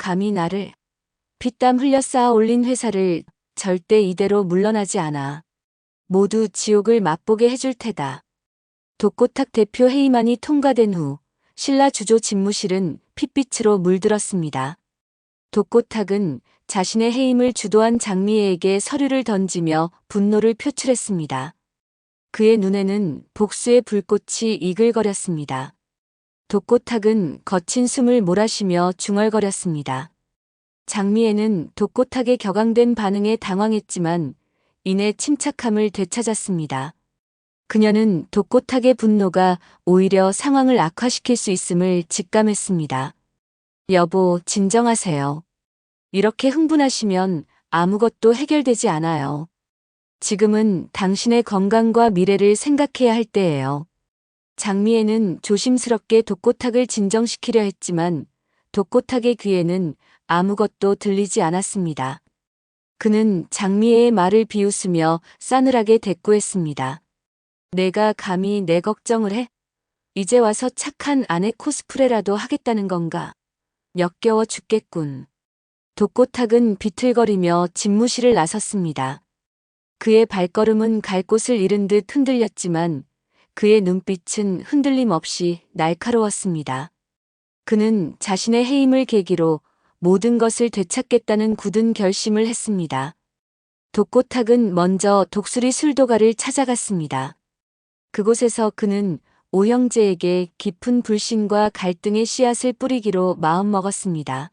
감히 나를 피땀 흘려 쌓아 올린 회사를 절대 이대로 물러나지 않아. 모두 지옥을 맛보게 해줄 테다. 독고탁 대표 회의만이 통과된 후 신라 주조 집무실은 핏빛으로 물들었습니다. 독고탁은 자신의 해임을 주도한 장미애에게 서류를 던지며 분노를 표출했습니다. 그의 눈에는 복수의 불꽃이 이글거렸습니다. 독고탁은 거친 숨을 몰아쉬며 중얼거렸습니다. 장미애는 독고탁의 격앙된 반응에 당황했지만 이내 침착함을 되찾았습니다. 그녀는 독고탁의 분노가 오히려 상황을 악화시킬 수 있음을 직감했습니다. 여보, 진정하세요. 이렇게 흥분하시면 아무것도 해결되지 않아요. 지금은 당신의 건강과 미래를 생각해야 할 때예요. 장미애는 조심스럽게 독고탁을 진정시키려 했지만 독고탁의 귀에는 아무것도 들리지 않았습니다. 그는 장미애의 말을 비웃으며 싸늘하게 대꾸했습니다. 내가 감히 내 걱정을 해? 이제 와서 착한 아내 코스프레라도 하겠다는 건가? 역겨워 죽겠군. 독고탁은 비틀거리며 집무실을 나섰습니다. 그의 발걸음은 갈 곳을 잃은 듯 흔들렸지만 그의 눈빛은 흔들림 없이 날카로웠습니다. 그는 자신의 해임을 계기로 모든 것을 되찾겠다는 굳은 결심을 했습니다. 독고탁은 먼저 독수리 술도가를 찾아갔습니다. 그곳에서 그는 오형제에게 깊은 불신과 갈등의 씨앗을 뿌리기로 마음먹었습니다.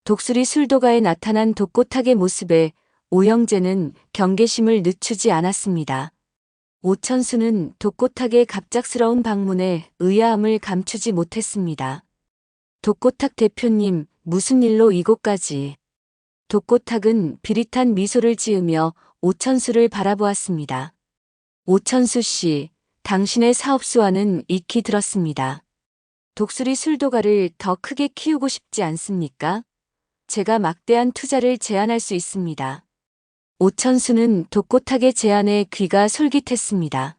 독수리 술도가에 나타난 독고탁의 모습에 오형제는 경계심을 늦추지 않았습니다. 오천수는 독고탁의 갑작스러운 방문에 의아함을 감추지 못했습니다. 독고탁 대표님, 무슨 일로 이곳까지? 독고탁은 비릿한 미소를 지으며 오천수를 바라보았습니다. 오천수 씨, 당신의 사업수와는 익히 들었습니다. 독수리 술도가를 더 크게 키우고 싶지 않습니까? 제가 막대한 투자를 제안할 수 있습니다. 오천수는 독고탁의 제안에 귀가 솔깃했습니다.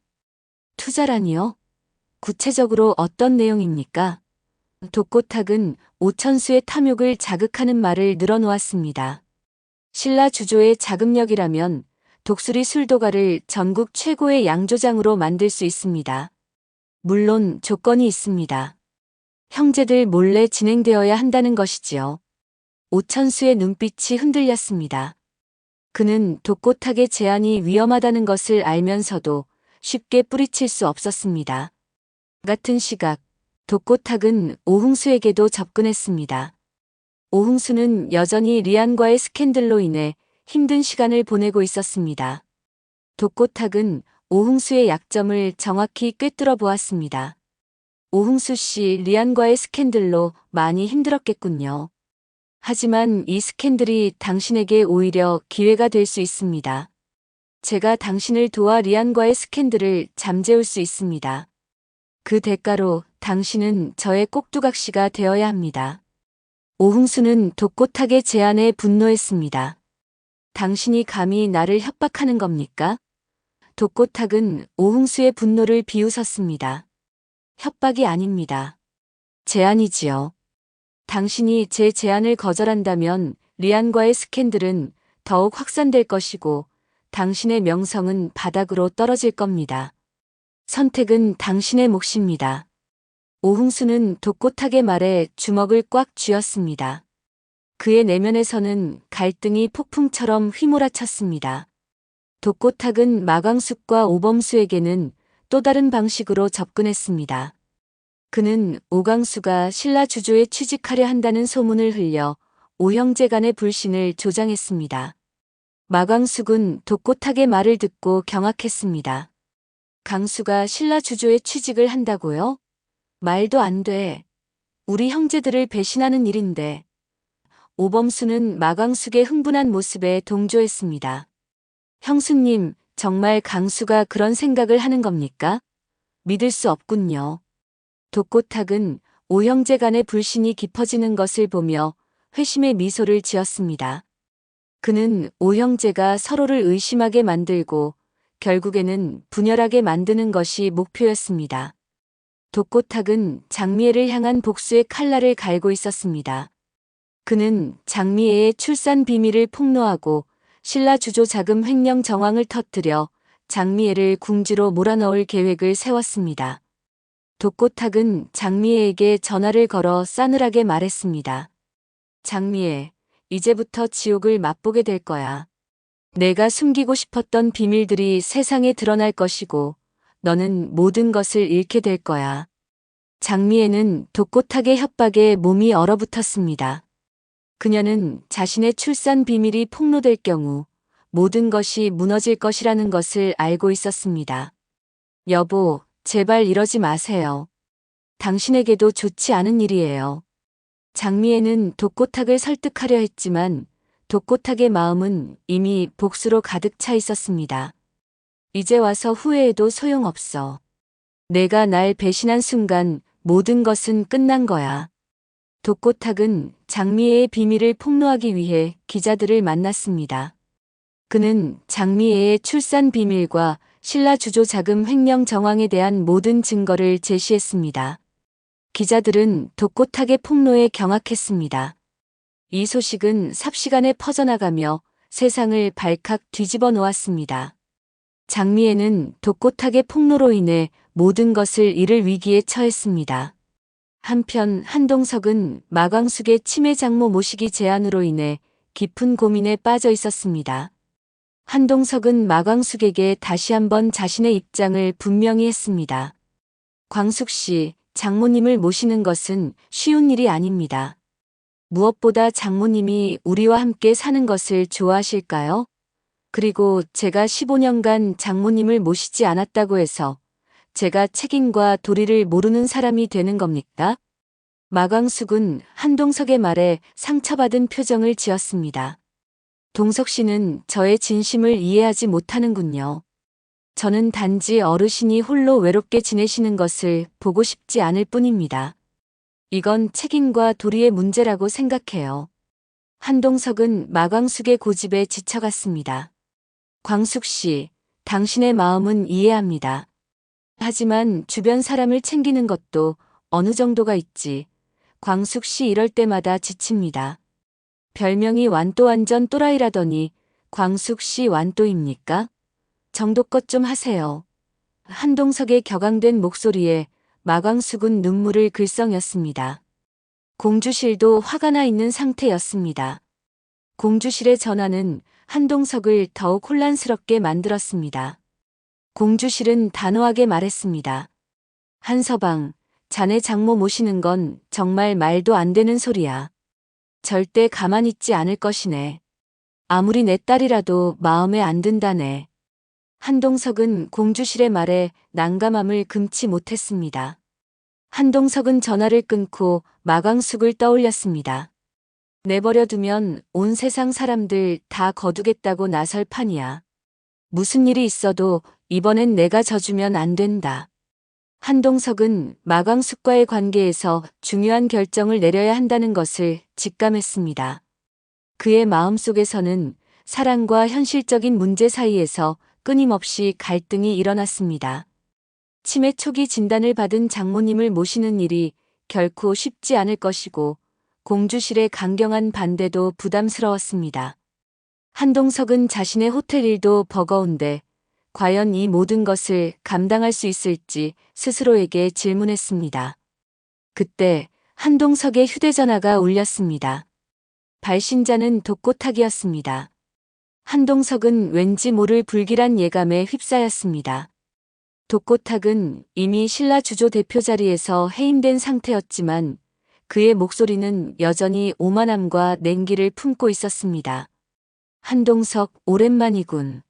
투자라니요? 구체적으로 어떤 내용입니까? 독고탁은 오천수의 탐욕을 자극하는 말을 늘어놓았습니다. 신라 주조의 자금력이라면 독수리 술도가를 전국 최고의 양조장으로 만들 수 있습니다. 물론 조건이 있습니다. 형제들 몰래 진행되어야 한다는 것이지요. 오천수의 눈빛이 흔들렸습니다. 그는 독고탁의 제안이 위험하다는 것을 알면서도 쉽게 뿌리칠 수 없었습니다. 같은 시각, 독고탁은 오흥수에게도 접근했습니다. 오흥수는 여전히 리안과의 스캔들로 인해 힘든 시간을 보내고 있었습니다. 독고탁은 오흥수의 약점을 정확히 꿰뚫어 보았습니다. 오흥수 씨, 리안과의 스캔들로 많이 힘들었겠군요. 하지만 이 스캔들이 당신에게 오히려 기회가 될 수 있습니다. 제가 당신을 도와 리안과의 스캔들을 잠재울 수 있습니다. 그 대가로 당신은 저의 꼭두각시가 되어야 합니다. 오흥수는 독고탁의 제안에 분노했습니다. 당신이 감히 나를 협박하는 겁니까? 독고탁은 오흥수의 분노를 비웃었습니다. 협박이 아닙니다. 제안이지요. 당신이 제 제안을 거절한다면 리안과의 스캔들은 더욱 확산될 것이고 당신의 명성은 바닥으로 떨어질 겁니다. 선택은 당신의 몫입니다. 오흥수는 독고탁의 말에 주먹을 꽉 쥐었습니다. 그의 내면에서는 갈등이 폭풍처럼 휘몰아쳤습니다. 독고탁은 마광숙과 오범수에게는 또 다른 방식으로 접근했습니다. 그는 오광수가 신라 주조에 취직하려 한다는 소문을 흘려 오형제 간의 불신을 조장했습니다. 마광숙은 독고탁의 말을 듣고 경악했습니다. 강수가 신라 주조에 취직을 한다고요? 말도 안 돼. 우리 형제들을 배신하는 일인데. 오범수는 마광숙의 흥분한 모습에 동조했습니다. 형수님, 정말 강수가 그런 생각을 하는 겁니까? 믿을 수 없군요. 독고탁은 오형제 간의 불신이 깊어지는 것을 보며 회심의 미소를 지었습니다. 그는 오형제가 서로를 의심하게 만들고 결국에는 분열하게 만드는 것이 목표였습니다. 독고탁은 장미애를 향한 복수의 칼날을 갈고 있었습니다. 그는 장미애의 출산 비밀을 폭로하고 신라 주조 자금 횡령 정황을 터뜨려 장미애를 궁지로 몰아넣을 계획을 세웠습니다. 독고탁은 장미애에게 전화를 걸어 싸늘하게 말했습니다. 장미애, 이제부터 지옥을 맛보게 될 거야. 내가 숨기고 싶었던 비밀들이 세상에 드러날 것이고 너는 모든 것을 잃게 될 거야. 장미애는 독고탁의 협박에 몸이 얼어붙었습니다. 그녀는 자신의 출산 비밀이 폭로될 경우 모든 것이 무너질 것이라는 것을 알고 있었습니다. 여보, 제발 이러지 마세요. 당신에게도 좋지 않은 일이에요. 장미애는 독고탁을 설득하려 했지만 독고탁의 마음은 이미 복수로 가득 차 있었습니다. 이제 와서 후회해도 소용없어. 내가 날 배신한 순간 모든 것은 끝난 거야. 독고탁은 장미애의 비밀을 폭로하기 위해 기자들을 만났습니다. 그는 장미애의 출산 비밀과 신라 주조 자금 횡령 정황에 대한 모든 증거를 제시했습니다. 기자들은 독고탁의 폭로에 경악했습니다. 이 소식은 삽시간에 퍼져나가며 세상을 발칵 뒤집어 놓았습니다. 장미애는 독고탁의 폭로로 인해 모든 것을 잃을 위기에 처했습니다. 한편 한동석은 마광숙의 치매 장모 모시기 제안으로 인해 깊은 고민에 빠져 있었습니다. 한동석은 마광숙에게 다시 한번 자신의 입장을 분명히 했습니다. 광숙 씨, 장모님을 모시는 것은 쉬운 일이 아닙니다. 무엇보다 장모님이 우리와 함께 사는 것을 좋아하실까요? 그리고 제가 15년간 장모님을 모시지 않았다고 해서 제가 책임과 도리를 모르는 사람이 되는 겁니까? 마광숙은 한동석의 말에 상처받은 표정을 지었습니다. 동석 씨는 저의 진심을 이해하지 못하는군요. 저는 단지 어르신이 홀로 외롭게 지내시는 것을 보고 싶지 않을 뿐입니다. 이건 책임과 도리의 문제라고 생각해요. 한동석은 마광숙의 고집에 지쳐갔습니다. 광숙 씨, 당신의 마음은 이해합니다. 하지만 주변 사람을 챙기는 것도 어느 정도가 있지. 광숙 씨 이럴 때마다 지칩니다. 별명이 완또 완전 또라이라더니 광숙 씨 완또입니까? 정도껏 좀 하세요. 한동석의 격앙된 목소리에 마광숙은 눈물을 글썽였습니다. 공주실도 화가 나 있는 상태였습니다. 공주실의 전화는 한동석을 더욱 혼란스럽게 만들었습니다. 공주실은 단호하게 말했습니다. 한서방, 자네 장모 모시는 건 정말 말도 안 되는 소리야. 절대 가만 있지 않을 것이네. 아무리 내 딸이라도 마음에 안 든다네. 한동석은 공주실의 말에 난감함을 금치 못했습니다. 한동석은 전화를 끊고 마광숙을 떠올렸습니다. 내버려두면 온 세상 사람들 다 거두겠다고 나설 판이야. 무슨 일이 있어도 이번엔 내가 져주면 안 된다. 한동석은 마광숙과의 관계에서 중요한 결정을 내려야 한다는 것을 직감했습니다. 그의 마음속에서는 사랑과 현실적인 문제 사이에서 끊임없이 갈등이 일어났습니다. 치매 초기 진단을 받은 장모님을 모시는 일이 결코 쉽지 않을 것이고 공주실의 강경한 반대도 부담스러웠습니다. 한동석은 자신의 호텔 일도 버거운데 과연 이 모든 것을 감당할 수 있을지 스스로에게 질문했습니다. 그때 한동석의 휴대전화가 울렸습니다. 발신자는 독고탁이었습니다. 한동석은 왠지 모를 불길한 예감에 휩싸였습니다. 독고탁은 이미 신라 주조 대표 자리에서 해임된 상태였지만 그의 목소리는 여전히 오만함과 냉기를 품고 있었습니다. 한동석, 오랜만이군.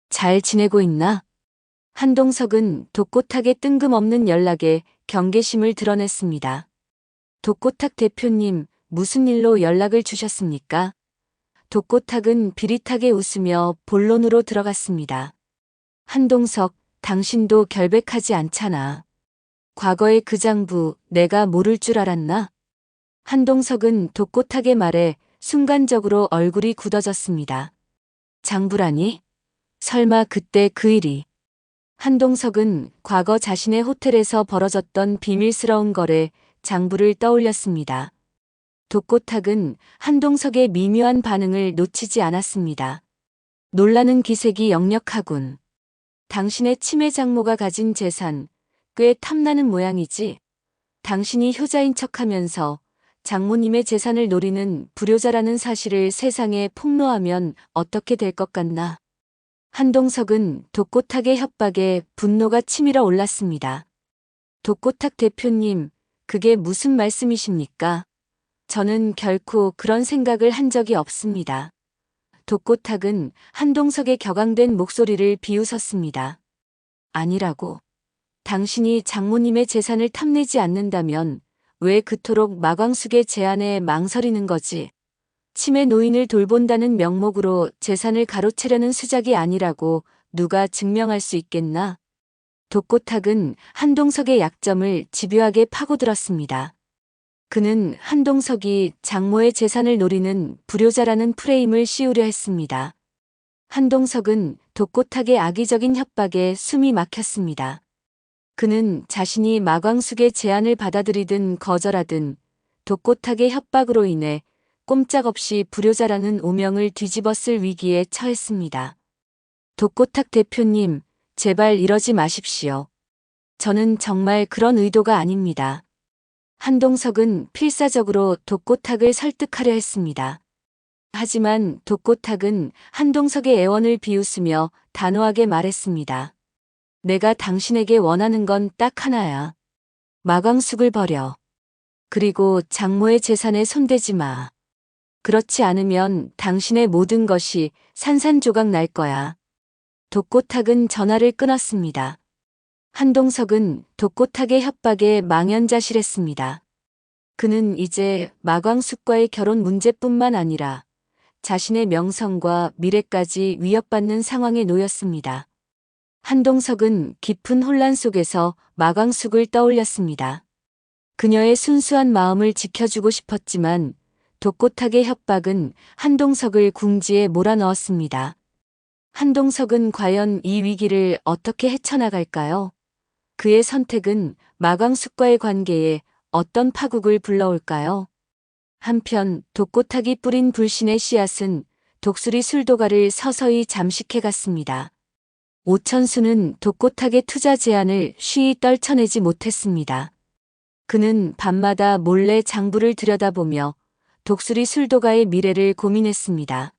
잘 지내고 있나? 한동석은 독고탁의 뜬금없는 연락에 경계심을 드러냈습니다. 독고탁 대표님, 무슨 일로 연락을 주셨습니까? 독고탁은 비릿하게 웃으며 본론으로 들어갔습니다. 한동석, 당신도 결백하지 않잖아. 과거의 그 장부 내가 모를 줄 알았나? 한동석은 독고탁의 말에 순간적으로 얼굴이 굳어졌습니다. 장부라니? 설마 그때 그 일이. 한동석은 과거 자신의 호텔에서 벌어졌던 비밀스러운 거래 장부를 떠올렸습니다. 독고탁은 한동석의 미묘한 반응을 놓치지 않았습니다. 놀라는 기색이 역력하군. 당신의 치매 장모가 가진 재산, 꽤 탐나는 모양이지. 당신이 효자인 척하면서 장모님의 재산을 노리는 불효자라는 사실을 세상에 폭로하면 어떻게 될 것 같나. 한동석은 독고탁의 협박에 분노가 치밀어 올랐습니다. 독고탁 대표님, 그게 무슨 말씀이십니까? 저는 결코 그런 생각을 한 적이 없습니다. 독고탁은 한동석의 격앙된 목소리를 비웃었습니다. 아니라고. 당신이 장모님의 재산을 탐내지 않는다면 왜 그토록 마광숙의 제안에 망설이는 거지? 치매 노인을 돌본다는 명목으로 재산을 가로채려는 수작이 아니라고 누가 증명할 수 있겠나? 독고탁은 한동석의 약점을 집요하게 파고들었습니다. 그는 한동석이 장모의 재산을 노리는 불효자라는 프레임을 씌우려 했습니다. 한동석은 독고탁의 악의적인 협박에 숨이 막혔습니다. 그는 자신이 마광숙의 제안을 받아들이든 거절하든 독고탁의 협박으로 인해 꼼짝없이 불효자라는 오명을 뒤집었을 위기에 처했습니다. 독고탁 대표님, 제발 이러지 마십시오. 저는 정말 그런 의도가 아닙니다. 한동석은 필사적으로 독고탁을 설득하려 했습니다. 하지만 독고탁은 한동석의 애원을 비웃으며 단호하게 말했습니다. 내가 당신에게 원하는 건 딱 하나야. 마광숙을 버려. 그리고 장모의 재산에 손대지 마. 그렇지 않으면 당신의 모든 것이 산산조각 날 거야. 독고탁은 전화를 끊었습니다. 한동석은 독고탁의 협박에 망연자실했습니다. 그는 이제 마광숙과의 결혼 문제뿐만 아니라 자신의 명성과 미래까지 위협받는 상황에 놓였습니다. 한동석은 깊은 혼란 속에서 마광숙을 떠올렸습니다. 그녀의 순수한 마음을 지켜주고 싶었지만 독고탁의 협박은 한동석을 궁지에 몰아넣었습니다. 한동석은 과연 이 위기를 어떻게 헤쳐나갈까요? 그의 선택은 마광숙과의 관계에 어떤 파국을 불러올까요? 한편 독고탁이 뿌린 불신의 씨앗은 독수리 술도가를 서서히 잠식해갔습니다. 오천수는 독고탁의 투자 제안을 쉬이 떨쳐내지 못했습니다. 그는 밤마다 몰래 장부를 들여다보며 독수리 술도가의 미래를 고민했습니다.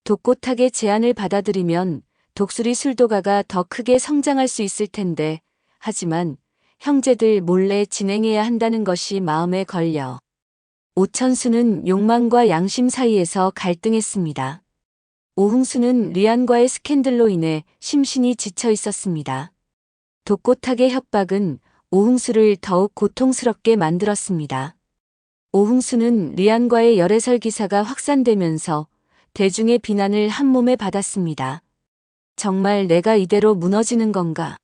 독고탁의 제안을 받아들이면 독수리 술도가가 더 크게 성장할 수 있을 텐데, 하지만 형제들 몰래 진행해야 한다는 것이 마음에 걸려. 오천수는 욕망과 양심 사이에서 갈등했습니다. 오흥수는 리안과의 스캔들로 인해 심신이 지쳐 있었습니다. 독고탁의 협박은 오흥수를 더욱 고통스럽게 만들었습니다. 오흥수는 리안과의 열애설 기사가 확산되면서 대중의 비난을 한몸에 받았습니다. 정말 내가 이대로 무너지는 건가?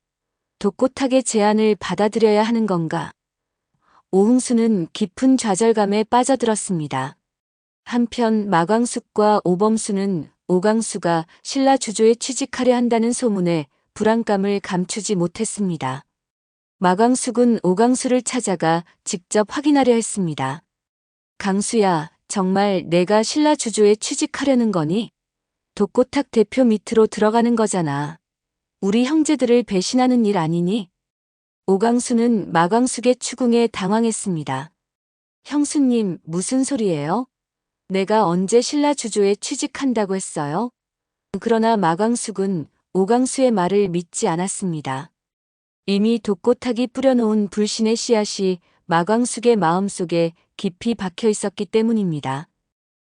독고탁의 제안을 받아들여야 하는 건가? 오흥수는 깊은 좌절감에 빠져들었습니다. 한편 마광숙과 오범수는 오광수가 신라 주조에 취직하려 한다는 소문에 불안감을 감추지 못했습니다. 마광숙은 오광수를 찾아가 직접 확인하려 했습니다. 강수야, 정말 내가 신라 주조에 취직하려는 거니? 독고탁 대표 밑으로 들어가는 거잖아. 우리 형제들을 배신하는 일 아니니? 오광수는 마광숙의 추궁에 당황했습니다. 형수님, 무슨 소리예요? 내가 언제 신라 주조에 취직한다고 했어요? 그러나 마광숙은 오광수의 말을 믿지 않았습니다. 이미 독고탁이 뿌려놓은 불신의 씨앗이 마광숙의 마음속에 깊이 박혀 있었기 때문입니다.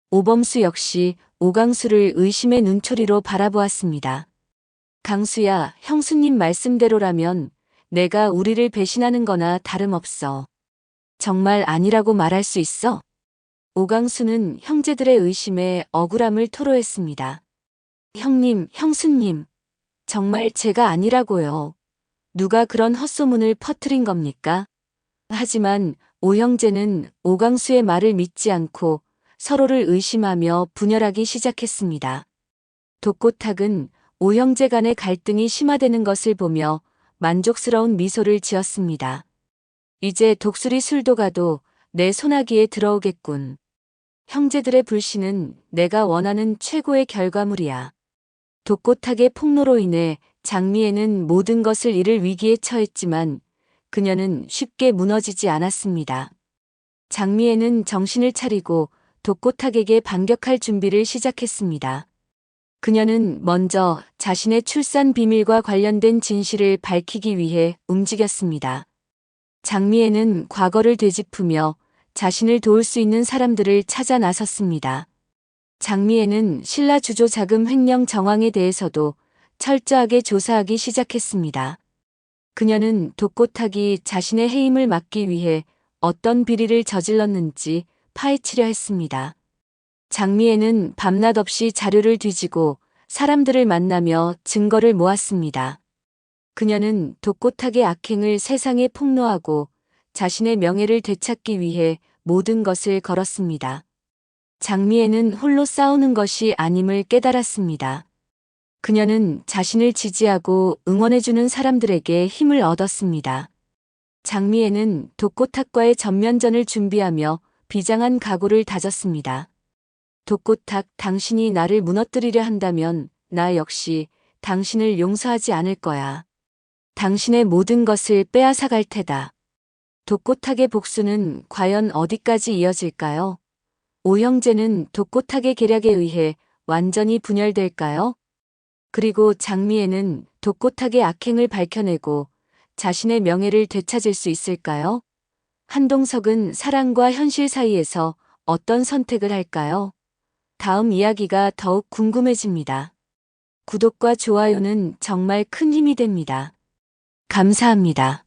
오범수 역시 오광수를 의심의 눈초리로 바라보았습니다. 강수야, 형수님 말씀대로라면 내가 우리를 배신하는 거나 다름없어. 정말 아니라고 말할 수 있어? 오광수는 형제들의 의심에 억울함을 토로했습니다. 형님, 형수님, 정말 제가 아니라고요. 누가 그런 헛소문을 퍼뜨린 겁니까? 하지만 오형제는 오광수의 말을 믿지 않고 서로를 의심하며 분열하기 시작했습니다. 독고탁은 오형제 간의 갈등이 심화되는 것을 보며 만족스러운 미소를 지었습니다. 이제 독수리 술도가도 내 손아귀에 들어오겠군. 형제들의 불신은 내가 원하는 최고의 결과물이야. 독고탁의 폭로로 인해 장미애는 모든 것을 잃을 위기에 처했지만 그녀는 쉽게 무너지지 않았습니다. 장미애는 정신을 차리고 독고탁에게 반격할 준비를 시작했습니다. 그녀는 먼저 자신의 출산 비밀과 관련된 진실을 밝히기 위해 움직였습니다. 장미애는 과거를 되짚으며 자신을 도울 수 있는 사람들을 찾아 나섰습니다. 장미애는 신라 주조 자금 횡령 정황에 대해서도 철저하게 조사하기 시작했습니다. 그녀는 독고탁이 자신의 해임을 막기 위해 어떤 비리를 저질렀는지 파헤치려 했습니다. 장미애는 밤낮 없이 자료를 뒤지고 사람들을 만나며 증거를 모았습니다. 그녀는 독고탁의 악행을 세상에 폭로하고 자신의 명예를 되찾기 위해 모든 것을 걸었습니다. 장미애는 홀로 싸우는 것이 아님을 깨달았습니다. 그녀는 자신을 지지하고 응원해주는 사람들에게 힘을 얻었습니다. 장미애는 독고탁과의 전면전을 준비하며 비장한 각오를 다졌습니다. 독고탁, 당신이 나를 무너뜨리려 한다면 나 역시 당신을 용서하지 않을 거야. 당신의 모든 것을 빼앗아 갈 테다. 독고탁의 복수는 과연 어디까지 이어질까요? 오형제는 독고탁의 계략에 의해 완전히 분열될까요? 그리고 장미애는 독고탁의 악행을 밝혀내고 자신의 명예를 되찾을 수 있을까요? 한동석은 사랑과 현실 사이에서 어떤 선택을 할까요? 다음 이야기가 더욱 궁금해집니다. 구독과 좋아요는 정말 큰 힘이 됩니다. 감사합니다.